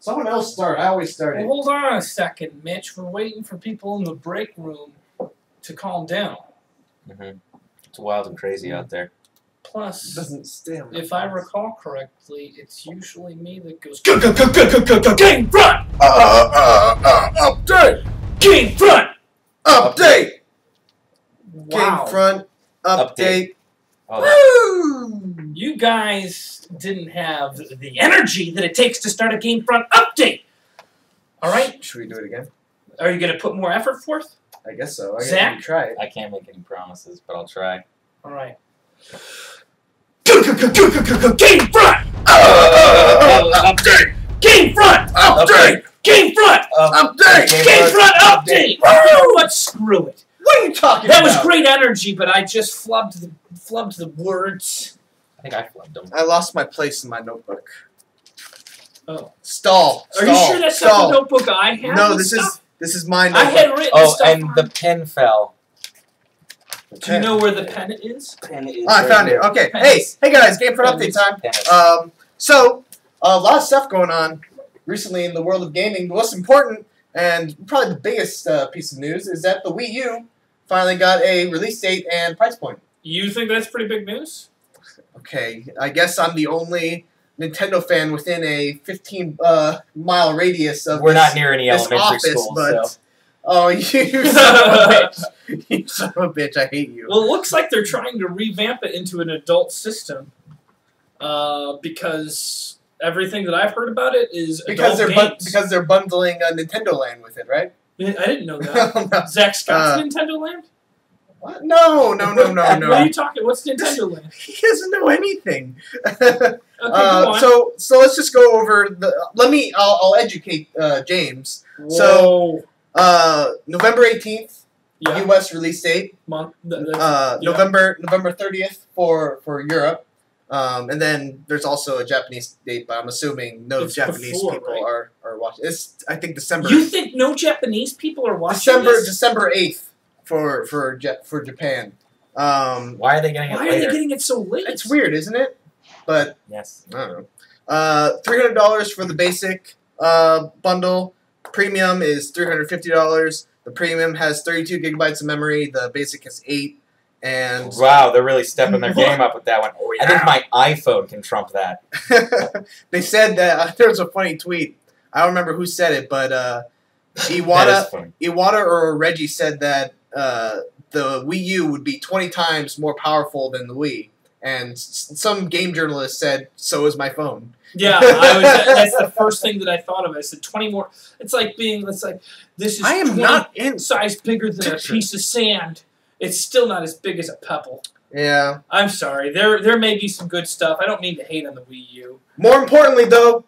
Someone else start. I always start it. Well, hold on a second, Mitch. We're waiting for people in the break room to calm down. It's wild and crazy out there. Plus, It doesn't stay on my if I face. recall correctly, it's usually me that goes GameFront! Update! GameFront! Update! Wow. GameFront update. Oh, Woo! You guys didn't have the energy that it takes to start a GameFront update. All right? Should we do it again? Are you going to put more effort forth? I guess so. I guess Zach? we can try it. I can't make any promises, but I'll try. All right. GameFront! Update! GameFront! Update! GameFront! Update! GameFront update! You know what? Screw it. What are you talking That about? was great energy, but I just flubbed the words. I think I flubbed them. I lost my place in my notebook. Oh. Stall. Are you sure that's not the notebook I have? No, and this stuff? is my I notebook. had written Oh, stuff and on the it. pen fell. Do you know where the pen is? Pen is I found it. Okay. Pennies. Hey guys, game for update time. Pennies. So a lot of stuff going on recently in the world of gaming. The most important and probably the biggest piece of news is that the Wii U finally got a release date and price point. You think that's pretty big news? Okay, I guess I'm the only Nintendo fan within a 15-mile radius of We're not near any this elementary office, schools, but so. oh, you son of a bitch! You son of a bitch! I hate you. Well, it looks like they're trying to revamp it into an adult system because everything that I've heard about it is Because adult they're bundling Nintendo Land with it, right? games. I didn't know that. No. Zach Scott's Nintendo Land? What? No. What are you talking? What's Nintendo Land? He doesn't know anything. Okay, go on. So let's just go over the. I'll educate James. Whoa. So November 18th, Yeah. U.S. release date. Month. November 30th for Europe. And then there's also a Japanese date, but I'm assuming no It's Japanese before, people right? are watching. It's I think December. You think no Japanese people are watching this? December 8th for Japan. Why are they getting it Why are later? they getting it so late? It's weird, isn't it? But Yes. I don't know. $300 for the basic bundle. Premium is $350. The premium has 32 gigabytes of memory. The basic has 8. And Wow, they're really stepping their game up with that one. Oh, I think my iPhone can trump that. they said that there was a funny tweet. I don't remember who said it, but That is Iwata funny. or Reggie said that the Wii U would be 20 times more powerful than the Wii. And some game journalist said, "So is my phone." Yeah, that's the first thing that I thought of. I said 20 more. It's like this is I am 20 not in. size bigger than a piece of sand. It's still not as big as a pebble. Yeah. I'm sorry. There may be some good stuff. I don't mean to hate on the Wii U. More importantly, though,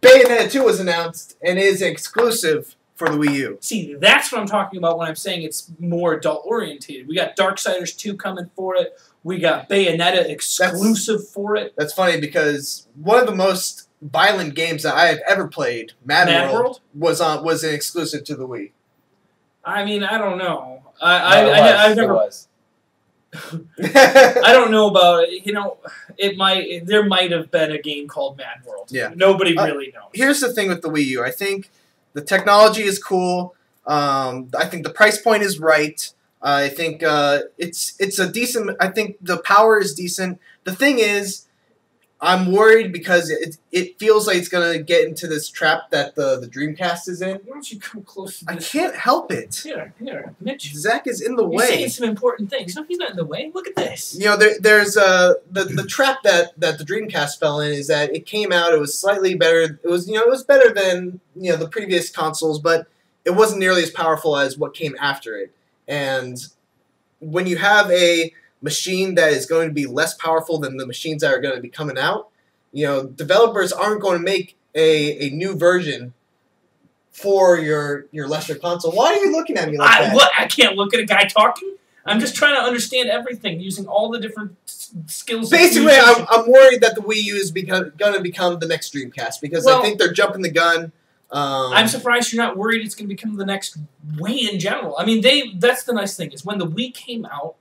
Bayonetta 2 was announced and is exclusive for the Wii U. See, that's what I'm talking about when I'm saying it's more adult-oriented. We got Darksiders 2 coming for it. We got Bayonetta exclusive for it. That's funny because one of the most violent games that I have ever played, Mad World, was an exclusive to the Wii. I mean, I don't know. No, I've never. It was. I don't know about it. You know, there might have been a game called Mad World. Yeah. Nobody really knows. Here's the thing with the Wii U. I think the technology is cool. I think the price point is right. I think it's a decent. I think the power is decent. The thing is, I'm worried because it feels like it's gonna get into this trap that the Dreamcast is in. Why don't you come close to I this? can't help it. Here, Mitch. Zach is in the You're saying way. some important things. No, he's not in the way. Look at this. You know, there's the trap that the Dreamcast fell in is that it came out. It was slightly better. It was better than the previous consoles, but it wasn't nearly as powerful as what came after it. And when you have a machine that is going to be less powerful than the machines that are going to be coming out, developers aren't going to make a new version for your lesser console. Why are you looking at me like that? What? I can't look at a guy talking. I'm just trying to understand everything using all the different skills. Basically, I'm worried that the Wii U is going to become the next Dreamcast because I think they're jumping the gun. I'm surprised you're not worried it's going to become the next Wii in general. I mean, that's the nice thing is when the Wii came out,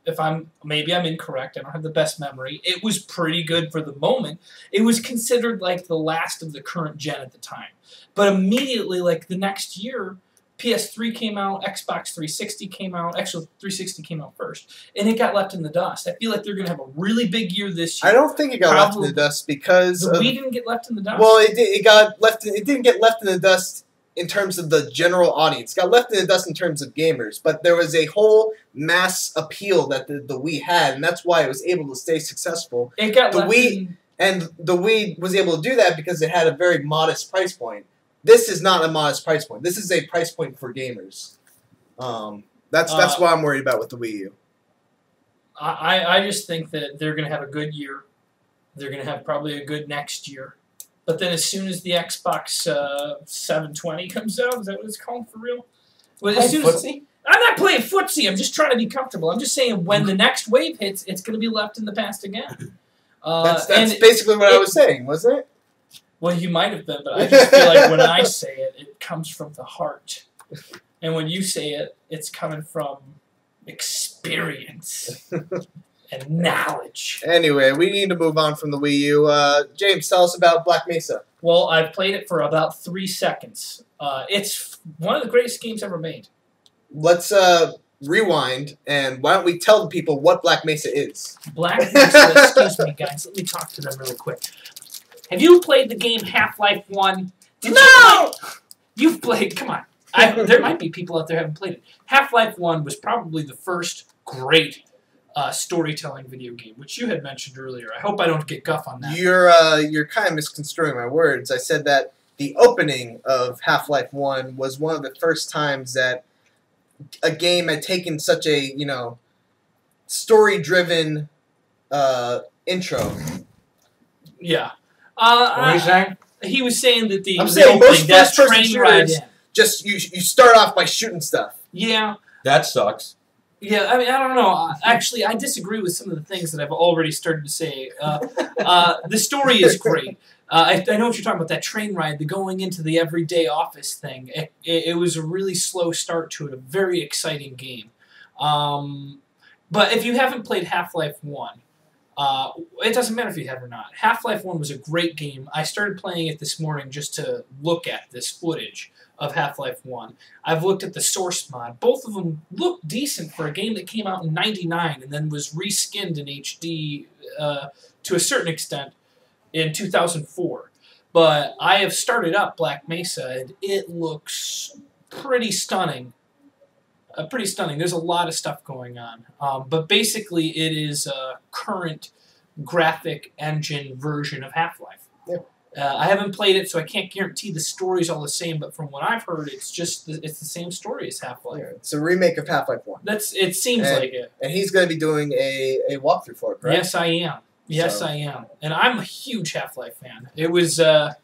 maybe I'm incorrect, I don't have the best memory, it was pretty good for the moment. It was considered like the last of the current gen at the time. But immediately, like the next year, PS3 came out, Xbox 360 came out, actually 360 came out first, and it got left in the dust. I feel like they're going to have a really big year this year. I don't think it got left in the dust because the Wii didn't get left in the dust. Well, it got left. It didn't get left in the dust in terms of the general audience. It got left in the dust in terms of gamers, but there was a whole mass appeal that the Wii had, and that's why it was able to stay successful. It got the left Wii, and the Wii was able to do that because it had a very modest price point. This is not a modest price point. This is a price point for gamers. That's what I'm worried about with the Wii U. I just think that they're going to have a good year. They're going to have probably a good next year. But then as soon as the Xbox 720 comes out, is that what it's called for real? Well, as soon as, I'm not playing footsie. I'm just trying to be comfortable. I'm just saying when the next wave hits, it's going to be left in the past again. That's basically what I was saying, wasn't it? Well, you might have been, but I just feel like when I say it, it comes from the heart. And when you say it, it's coming from experience and knowledge. Anyway, we need to move on from the Wii U. James, tell us about Black Mesa. Well, I've played it for about 3 seconds. It's one of the greatest games ever made. Let's rewind, and why don't we tell the people what Black Mesa is? Black Mesa, excuse me, guys. Let me talk to them really quick. Have you played the game Half-Life 1? You've played, come on. There might be people out there who haven't played it. Half-Life 1 was probably the first great storytelling video game, which you had mentioned earlier. I hope I don't get guff on that. You're kind of misconstruing my words. I said that the opening of Half-Life 1 was one of the first times that a game had taken such a, story-driven intro. Yeah. What are you saying? He was saying that I'm saying most first-person shooters, just you start off by shooting stuff. Yeah. That sucks. Yeah, I mean, I don't know. Actually, I disagree with some of the things that I've already started to say. The story is great. I know what you're talking about, that train ride, the going into the everyday office thing. It was a really slow start to it, a very exciting game. But if you haven't played Half-Life 1, it doesn't matter if you have or not. Half-Life 1 was a great game. I started playing it this morning just to look at this footage of Half-Life 1. I've looked at the source mod. Both of them look decent for a game that came out in '99 and then was reskinned in HD to a certain extent in 2004. But I have started up Black Mesa, and it looks pretty stunning. Pretty stunning. There's a lot of stuff going on. But basically, it is a current graphic engine version of Half-Life. Yep. I haven't played it, so I can't guarantee the story's all the same, but from what I've heard, it's the same story as Half-Life. Yeah, it's a remake of Half-Life 1. It seems like it. And he's going to be doing a walkthrough for it, correct? Yes, I am. Yes, I am. And I'm a huge Half-Life fan. It was, I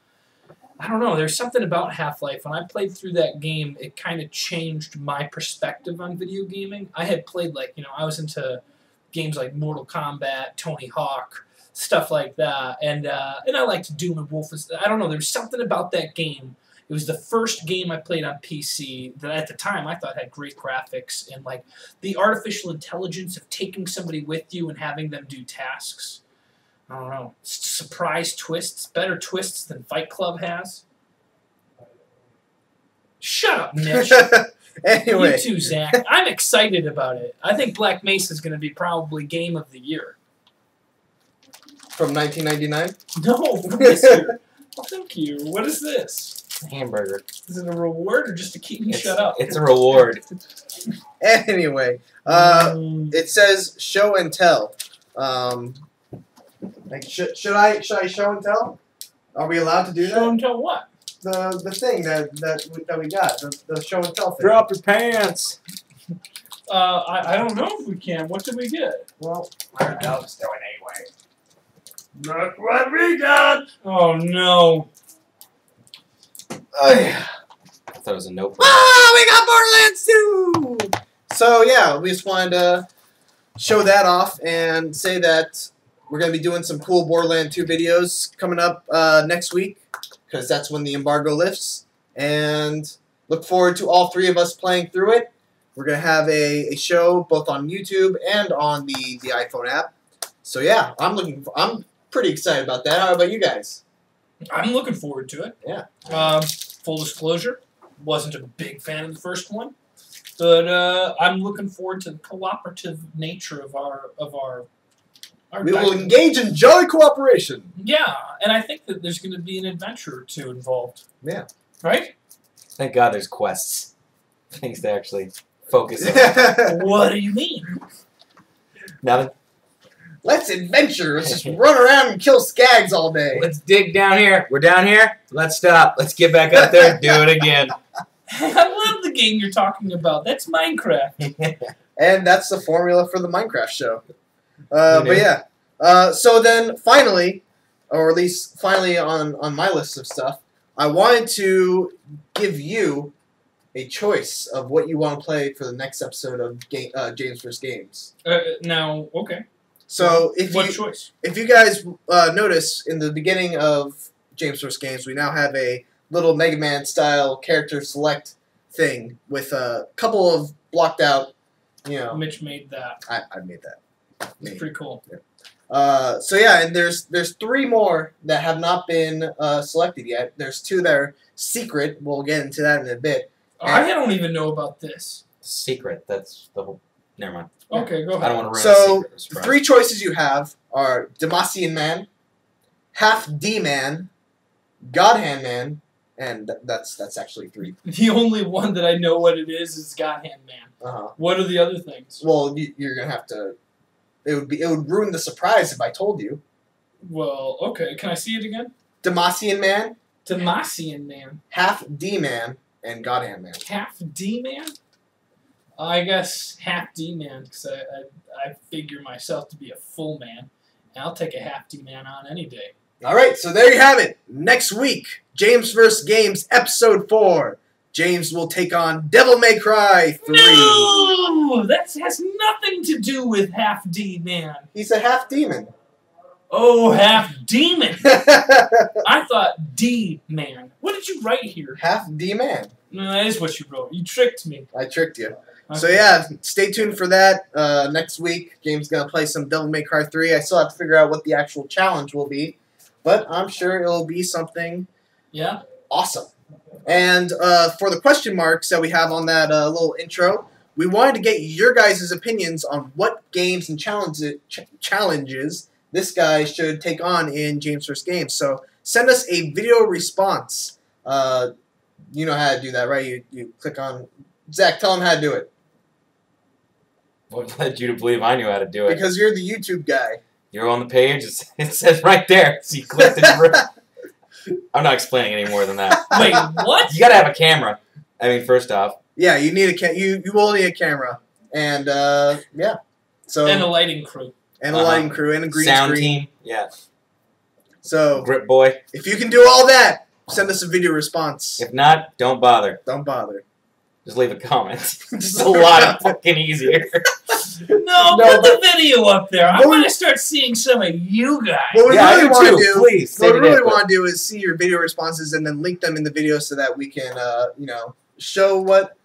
don't know, there's something about Half-Life. When I played through that game, it kind of changed my perspective on video gaming. I had played, I was into games like Mortal Kombat, Tony Hawk, stuff like that. And I liked Doom and Wolfenstein. I don't know, there's something about that game. It was the first game I played on PC that at the time I thought had great graphics and the artificial intelligence of taking somebody with you and having them do tasks. I don't know. Surprise twists, better twists than Fight Club has. Shut up, Mitch. Anyway. You too, Zach. I'm excited about it. I think Black Mesa is going to be probably Game of the Year. From 1999? No, from this year. Oh, thank you. What is this? Hamburger. Is it a reward or just to keep me shut up? It's a reward. Anyway, it says show and tell. Should I show and tell? Are we allowed to do that? Show and tell what? The thing that we got, the show and tell thing. Drop your pants. I don't know if we can. What did we get? Well, I don't know. Just do it anyway. Look what we got! Oh no! I thought it was a notebook. Oh, we got Borderlands 2! So yeah, we just wanted to show that off and say that we're going to be doing some cool Borderlands 2 videos coming up next week, because that's when the embargo lifts. and look forward to all three of us playing through it. We're going to have a show both on YouTube and on the iPhone app. So yeah, I'm pretty excited about that. How about you guys? I'm looking forward to it. Yeah. Full disclosure, wasn't a big fan of the first one, but I'm looking forward to the cooperative nature of our we will engage in jolly cooperation. Yeah, and I think that there's going to be an adventure or two involved. Yeah. Right? Thank God there's quests. Things to actually focus on. What do you mean? Nothing. Let's adventure. Let's just run around and kill skags all day. Let's dig down here. We're down here. Let's stop. Let's get back up there. Do it again. I love the game you're talking about. That's Minecraft. And that's the formula for the Minecraft show. But yeah. So then finally, or at least finally on my list of stuff, I wanted to give you a choice of what you want to play for the next episode of James vs. Games. Now, okay. So if you guys notice in the beginning of James vs. Games, we now have a little Mega Man style character select thing with a couple of blocked out, Mitch made that. I made that. It's pretty cool. Yeah. So yeah, and there's three more that have not been selected yet. There's two that are secret. We'll get into that in a bit. I don't even know about this. Secret. That's the whole. Never mind. Okay, go ahead. I don't want to ruin So a secret. three choices you have are Demacian Man, Half D Man, God Hand Man, and that's actually three. The only one that I know what it is God Hand Man. What are the other things? Well, you're gonna have to. It would ruin the surprise if I told you. Well, okay. Can I see it again? Demacian Man, Demacian Man, Half D Man, and God Hand Man. Half D Man. I guess half D Man because I figure myself to be a full man. And I'll take a half D Man on any day. All right, so there you have it. Next week, James vs. Games, Episode 4. James will take on Devil May Cry 3. No! That has nothing to do with half D Man. He's a half demon. Oh, half demon. I thought D Man. What did you write here? Half D-man. No, that is what you wrote. You tricked me. I tricked you. Okay. So yeah, stay tuned for that. Next week, James is going to play some Devil May Cry 3. I still have to figure out what the actual challenge will be, but I'm sure it'll be something awesome. And for the question marks that we have on that little intro, we wanted to get your guys' opinions on what games and challenges this guy should take on in James vs. Games. So send us a video response. You know how to do that, right? You click on... Zach, tell him how to do it. What led you to believe I knew how to do it? Because you're the YouTube guy. You're on the page. It says right there. So you clicked it. I'm not explaining any more than that. Wait, what? You gotta have a camera. I mean, first off. Yeah, you need you will need a camera. And, yeah. So, and a lighting crew. And a lighting crew. And a green sound screen. team. Yeah. So, Grip boy. If you can do all that, send us a video response. If not, don't bother. Don't bother. Just leave a comment. Just a lot fucking easier. No, put the video up there. I want to start seeing some of you guys. What we really want to do, please, what we really want to do is see your video responses and then link them in the video so that we can, show what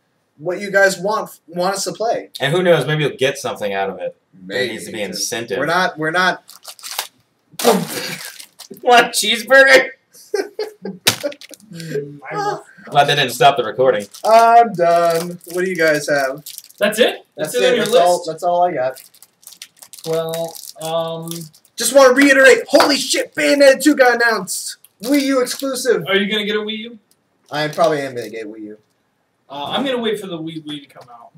you guys want us to play. And who knows, maybe you'll get something out of it. Maybe. There needs to be incentive. We're not. Want a cheeseburger? Glad that didn't stop the recording. I'm done. What do you guys have? That's it? That's it it. on your That's list? that's all I got. Well, just want to reiterate, holy shit, Bayonetta 2 got announced. Wii U exclusive. Are you going to get a Wii U? I probably am going to get Wii U. I'm going to wait for the Wii to come out.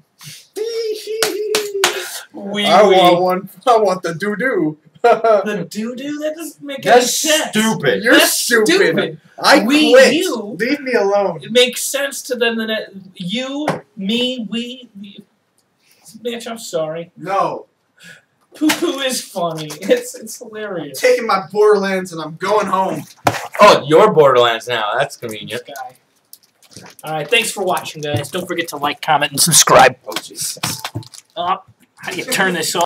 I want the doo-doo. The doo-doo? That doesn't make any sense. Stupid. You're stupid. I Wii quit. U? Leave me alone. It makes sense to them that you, me, we... Bitch, I'm sorry. No. Poo-poo is funny. It's hilarious. I'm taking my Borderlands and I'm going home. Oh, your Borderlands now. That's convenient. Alright, thanks for watching, guys. Don't forget to like, comment, and subscribe. Oh, Jesus. How do you turn this off?